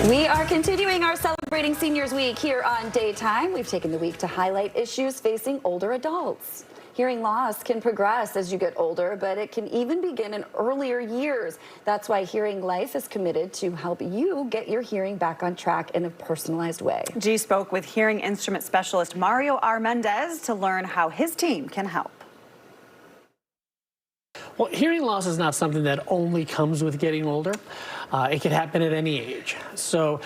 We are continuing our Celebrating Seniors Week here on Daytime. We've taken the week to highlight issues facing older adults. Hearing loss can progress as you get older, but it can even begin in earlier years. That's why Hearing Life is committed to help you get your hearing back on track in a personalized way. G spoke with hearing instrument specialist Mario R. Mendez to learn how his team can help. Well, hearing loss is not something that only comes with getting older. It can happen at any age. So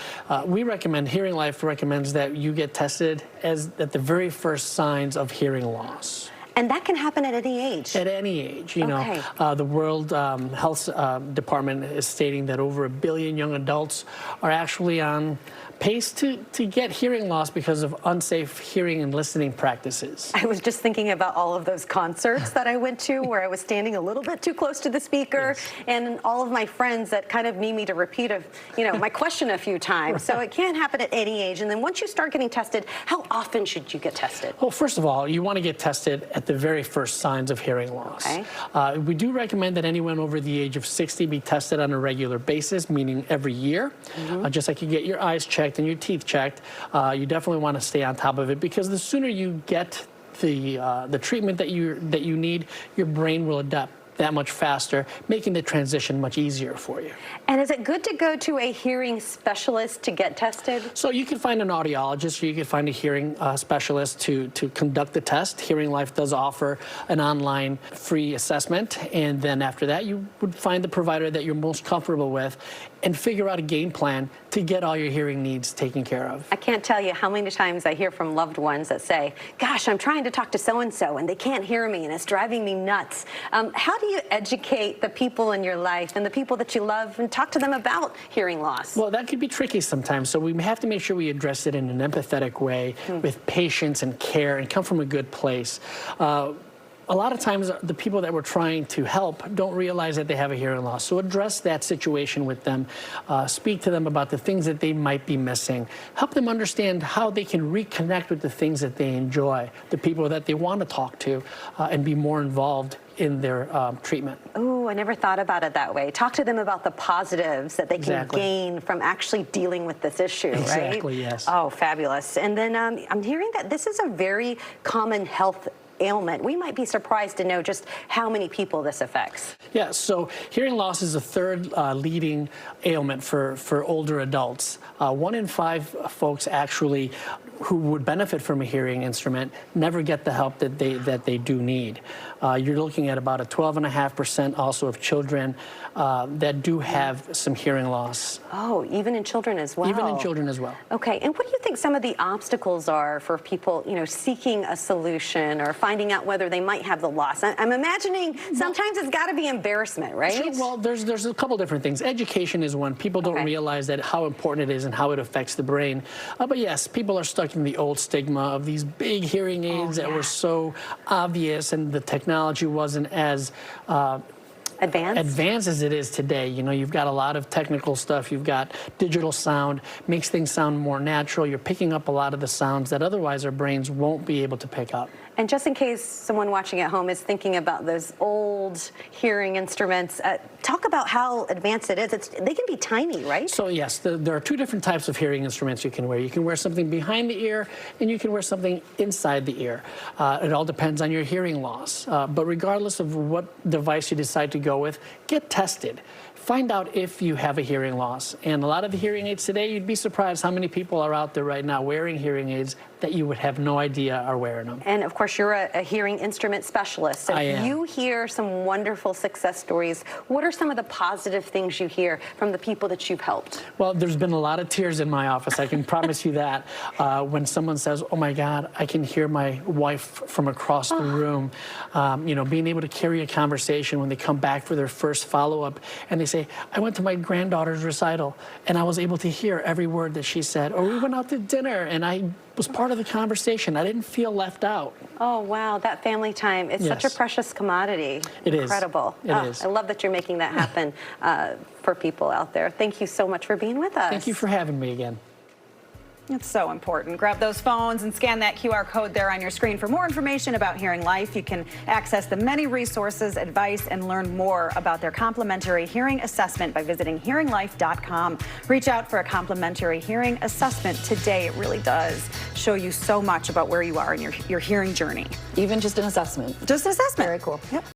we recommend, Hearing Life recommends that you get tested at the very first signs of hearing loss. And that can happen at any age? At any age. You know, the World Health Department is stating that over 1 billion young adults are actually on pace to get hearing loss because of unsafe hearing and listening practices. I was just thinking about all of those concerts that I went to where I was standing a little bit too close to the speaker, and all of my friends that kind of need me to repeat my question a few times. So it can happen at any age. And then once you start getting tested, how often should you get tested? Well, first of all, you want to get tested at the very first signs of hearing loss. Okay. We do recommend that anyone over the age of 60 be tested on a regular basis, meaning every year. Just like you get your eyes checked and your teeth checked, you definitely want to stay on top of it, because the sooner you get the treatment that you need, your brain will adapt that much faster, making the transition much easier for you. And is it good to go to a hearing specialist to get tested? So you can find an audiologist, or you can find a hearing specialist to conduct the test. Hearing Life does offer an online free assessment, and then after that you would find the provider that you're most comfortable with and figure out a game plan to get all your hearing needs taken care of. I can't tell you how many times I hear from loved ones that say, gosh, I'm trying to talk to so-and-so and they can't hear me and it's driving me nuts. How do you educate the people in your life and the people that you love and talk to them about hearing loss? Well, that could be tricky sometimes, so we have to make sure we address it in an empathetic way with patience and care and come from a good place. A lot of times, the people that we're trying to help don't realize that they have a hearing loss. So address that situation with them. Speak to them about the things that they might be missing. Help them understand how they can reconnect with the things that they enjoy, the people that they want to talk to, and be more involved in their treatment. Oh, I never thought about it that way. Talk to them about the positives that they can gain from actually dealing with this issue, right? Exactly, yes. Oh, fabulous. And then I'm hearing that this is a very common health ailment. We might be surprised to know just how many people this affects. Yeah, so hearing loss is the third leading ailment for older adults. 1 in 5 folks actually who would benefit from a hearing instrument never get the help that they do need. You're looking at about a 12.5% also of children that do have some hearing loss. Oh, even in children as well? Even in children as well. Okay, and what do you think some of the obstacles are for people, seeking a solution or finding out whether they might have the loss? I'm imagining sometimes it's got to be embarrassment, right? Sure, well, there's a couple different things. Education is one. People don't realize that how important it is and how it affects the brain. But yes, people are stuck in the old stigma of these big hearing aids that were so obvious, and the technology wasn't as advanced as it is today. You've got a lot of technical stuff. You've got digital sound, makes things sound more natural. You're picking up a lot of the sounds that otherwise our brains won't be able to pick up. And just in case someone watching at home is thinking about those old hearing instruments, talk about how advanced it is. They can be tiny, right? So yes, there are 2 different types of hearing instruments you can wear. You can wear something behind the ear, and you can wear something inside the ear. It all depends on your hearing loss. But regardless of what device you decide to go with, get tested. Find out if you have a hearing loss. And a lot of the hearing aids today, you'd be surprised how many people are out there right now wearing hearing aids that you would have no idea are wearing them. And of course, you're a hearing instrument specialist. So if you hear some wonderful success stories, what are some of the positive things you hear from the people that you've helped? Well, there's been a lot of tears in my office, I can promise you that. When someone says, oh my God, I can hear my wife from across the room. Being able to carry a conversation when they come back for their first follow-up and they say, I went to my granddaughter's recital and I was able to hear every word that she said. Or we went out to dinner and I was part of the conversation. I didn't feel left out. Oh, wow. That family time is such a precious commodity. It is. Incredible. It is. I love that you're making that happen for people out there. Thank you so much for being with us. Thank you for having me again. It's so important. Grab those phones and scan that QR code there on your screen for more information about Hearing Life. You can access the many resources, advice, and learn more about their complimentary hearing assessment by visiting hearinglife.com. Reach out for a complimentary hearing assessment today. It really does show you so much about where you are in your hearing journey. Even just an assessment. Just an assessment. Very cool. Yep.